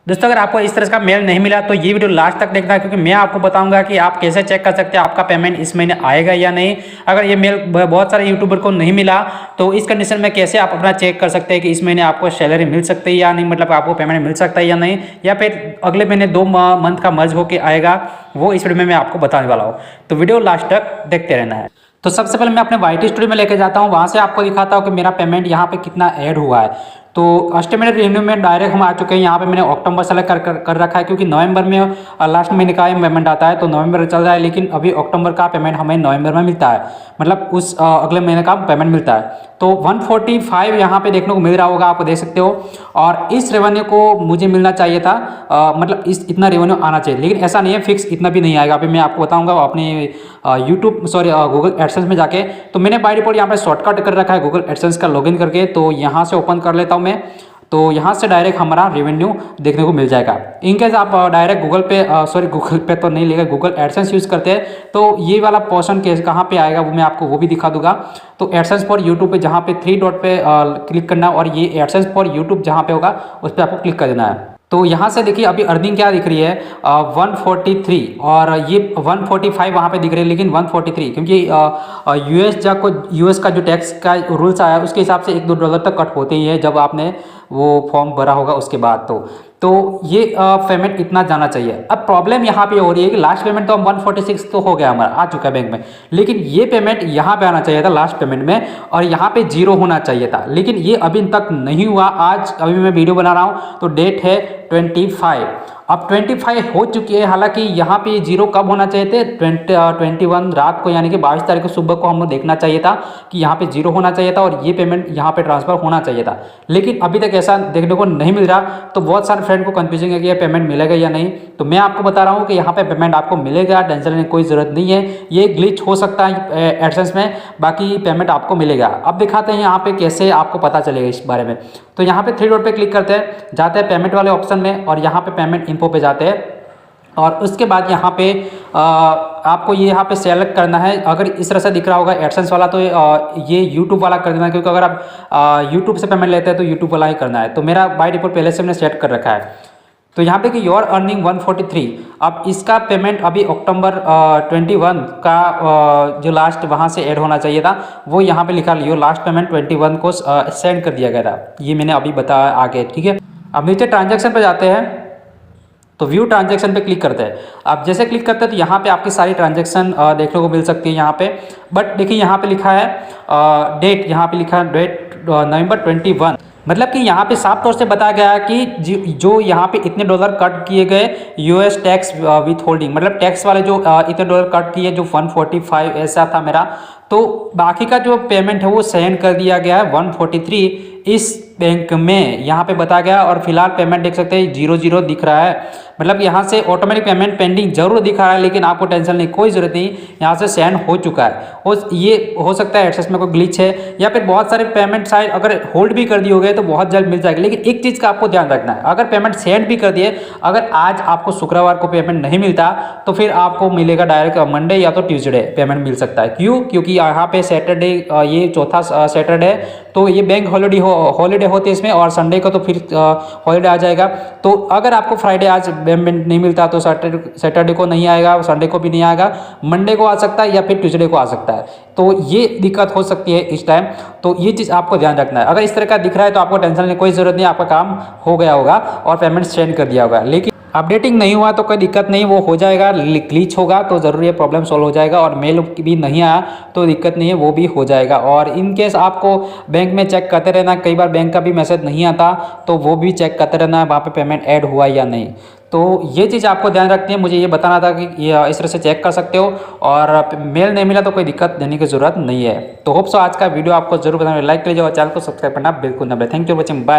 दोस्तों अगर आपको इस तरह का मेल नहीं मिला तो ये वीडियो लास्ट तक देखना है, क्योंकि मैं आपको बताऊंगा कि आप कैसे चेक कर सकते हैं आपका पेमेंट इस महीने आएगा या नहीं। अगर ये मेल बहुत सारे यूट्यूबर को नहीं मिला तो इस कंडीशन में कैसे आप अपना चेक कर सकते हैं कि इस महीने आपको सैलरी मिल सकती है या नहीं, मतलब आपको पेमेंट मिल सकता है या नहीं, या फिर अगले महीने 2 मंथ का मर्ज होकर आएगा, वो इस वीडियो में मैं आपको बताने वाला हूँ। तो वीडियो लास्ट तक देखते रहना है। तो सबसे पहले मैं अपने वाइट स्टूडियो में लेके जाता हूँ, वहाँ से आपको दिखाता हूँ कि मेरा पेमेंट यहाँ पे कितना ऐड हुआ है। तो एस्टिमेटेड रेवेन्यू में डायरेक्ट हम आ चुके हैं। यहाँ पे मैंने अक्टूबर सेलेक्ट कर रखा है, क्योंकि नवंबर में लास्ट महीने का पेमेंट आता है, तो नवंबर चल रहा है, लेकिन अभी अक्टूबर का पेमेंट हमें नवंबर में मिलता है, मतलब उस अगले महीने का पेमेंट मिलता है। तो 145 यहाँ पे देखने को मिल रहा होगा, आप देख सकते हो। और इस रेवेन्यू को मुझे मिलना चाहिए था, मतलब इतना रेवेन्यू आना चाहिए, लेकिन ऐसा नहीं है, फिक्स इतना भी नहीं आएगा। अभी मैं आपको बताऊंगा अपने गूगल एडसेंस में जाके। तो मैंने बाय डिफॉल्ट यहाँ पे शॉर्टकट कर रखा है गूगल एडसेंस का लॉगिन करके, तो यहाँ से ओपन कर लेता हूँ मैं। तो यहाँ से डायरेक्ट हमारा रेवेन्यू देखने को मिल जाएगा। इनकेस आप डायरेक्ट गूगल पे तो नहीं लेगा, गूगल एडसेंस यूज़ करते हैं तो ये वाला पोर्शन कहाँ पे आएगा वो मैं आपको वो भी दिखा दूंगा। तो एडसेंस फॉर यूट्यूब पे जहाँ पे 3 डॉट पे क्लिक करना, और ये एडसेंस फॉर यूट्यूब जहाँ पे होगा उस पर आपको क्लिक कर देना है। तो यहाँ से देखिए अभी अर्निंग क्या दिख रही है, 143, और ये 145 वहाँ पे दिख रही है, लेकिन 143 क्योंकि यूएस का जो टैक्स का रूल्स आया उसके हिसाब से $1-2 तक कट होते ही है जब आपने वो फॉर्म भरा होगा उसके बाद। तो ये पेमेंट इतना जाना चाहिए। अब प्रॉब्लम यहाँ पे हो रही है कि लास्ट पेमेंट तो हम 146 तो हो गया हमारा, आ चुका है बैंक में, लेकिन ये पेमेंट यहाँ पे आना चाहिए था लास्ट पेमेंट में, और यहाँ पे 0 होना चाहिए था, लेकिन ये अभी तक नहीं हुआ। आज अभी मैं वीडियो बना रहा हूँ तो डेट है 25, अब 25 हो चुकी है। हालांकि यहाँ पे 0 कब होना चाहिए थे, 21 रात को, यानी कि 22 तारीख को सुबह को हमें देखना चाहिए था कि यहाँ पे 0 होना चाहिए था और ये पेमेंट यहाँ पे ट्रांसफर होना चाहिए था, लेकिन अभी तक ऐसा देखने को नहीं मिल रहा। तो बहुत सारे फ्रेंड को कंफ्यूजन है कि ये पेमेंट मिलेगा या नहीं। तो मैं आपको बता रहा हूँ कि यहाँ पे पेमेंट आपको मिलेगा, टेंशन लेने की कोई ज़रूरत नहीं है। ये ग्लिच हो सकता है एडसेंस में, बाकी पेमेंट आपको मिलेगा। अब दिखाते हैं यहाँ पे कैसे आपको पता चलेगा इस बारे में। तो यहाँ पे 3 डॉट पे क्लिक करते हैं, जाते हैं पेमेंट वाले ऑप्शन में, और यहाँ पे पेमेंट इन्फो पे जाते हैं, और उसके बाद यहाँ पे आपको ये यहाँ पे सेलेक्ट करना है। अगर इस तरह से दिख रहा होगा एडसेंस वाला तो ये यूट्यूब वाला कर देना है, क्योंकि अगर आप यूट्यूब से पेमेंट लेते हैं तो यूट्यूब वाला ही करना है। तो मेरा बाय डिफॉल्ट पहले से मैंने सेट कर रखा है। तो यहाँ पे कि योर अर्निंग 143, अब इसका पेमेंट अभी अक्टूबर 21 का जो लास्ट वहाँ से ऐड होना चाहिए था वो यहाँ पे लिखा, योर लास्ट पेमेंट 21 को सेंड कर दिया गया था। ये मैंने अभी बताया आगे, ठीक है। अब नीचे ट्रांजैक्शन पे जाते हैं, तो व्यू ट्रांजैक्शन पे क्लिक करते हैं। आप जैसे क्लिक करते हैं तो यहाँ पे आपकी सारी ट्रांजैक्शन देखने को मिल सकती है यहाँ पे। बट देखिए यहाँ पे लिखा है डेट, यहाँ पे लिखा है डेट नवंबर 21, मतलब कि यहाँ पे साफ तौर से बताया गया है कि जो यहाँ पे इतने डॉलर कट किए गए यूएस टैक्स विथ होल्डिंग, मतलब टैक्स वाले जो इतने डॉलर कट किए, जो 145 ऐसा था मेरा, तो बाकी का जो पेमेंट है वो सेंड कर दिया गया है 143 इस बैंक में, यहाँ पे बताया गया। और फिलहाल पेमेंट देख सकते हैं 00 दिख रहा है, मतलब यहाँ से ऑटोमेटिक पेमेंट पेंडिंग जरूर दिख रहा है, लेकिन आपको टेंशन नहीं, कोई जरूरत नहीं, यहाँ से सेंड हो चुका है। ये हो सकता है एडसेंस में कोई ग्लिच है, या फिर बहुत सारे पेमेंट शायद अगर होल्ड भी कर दिए हो गए तो बहुत जल्द मिल जाएगी। लेकिन एक चीज़ का आपको ध्यान रखना है, अगर पेमेंट सेंड भी कर दिए, अगर आज आपको शुक्रवार को पेमेंट नहीं मिलता तो फिर आपको मिलेगा डायरेक्ट मंडे या तो ट्यूसडे पेमेंट मिल सकता है। क्यों? क्योंकि यहाँ पे सैटरडे, ये चौथा सैटरडे, तो ये बैंक हॉलीडे होती है इसमें, और संडे को तो फिर हॉलीडे आ जाएगा। तो अगर आपको फ्राइडे आज पेमेंट नहीं मिलता तो सैटरडे को नहीं आएगा, संडे को भी नहीं आएगा, मंडे को आ सकता है या फिर ट्यूसडे को आ सकता है। तो ये दिक्कत हो सकती है इस टाइम, तो ये चीज़ आपको ध्यान रखना है। अगर इस तरह का दिख रहा है तो आपको टेंशन लेने की कोई ज़रूरत नहीं, आपका काम हो गया होगा और पेमेंट सेंड कर दिया होगा। लेकिन अपडेटिंग नहीं हुआ तो कोई दिक्कत नहीं, वो हो जाएगा, ग्लिच होगा तो ज़रूरी है प्रॉब्लम सॉल्व हो जाएगा, और मेल भी नहीं आया तो दिक्कत नहीं है, वो भी हो जाएगा। और इन केस आपको बैंक में चेक करते रहना, कई बार बैंक का भी मैसेज नहीं आता तो वो भी चेक करते रहना है वहाँ पे पेमेंट ऐड हुआ या नहीं। तो ये चीज़ आपको ध्यान रखनी है, मुझे ये बताना था कि ये इस तरह से चेक कर सकते हो, और मेल नहीं मिला तो कोई दिक्कत देने की ज़रूरत नहीं है। तो होप सो आज का वीडियो आपको जरूर बताना, लाइक कर लीजिए और चैनल को सब्सक्राइब करना बिल्कुल ना भूलें। Thank you for watching, bye.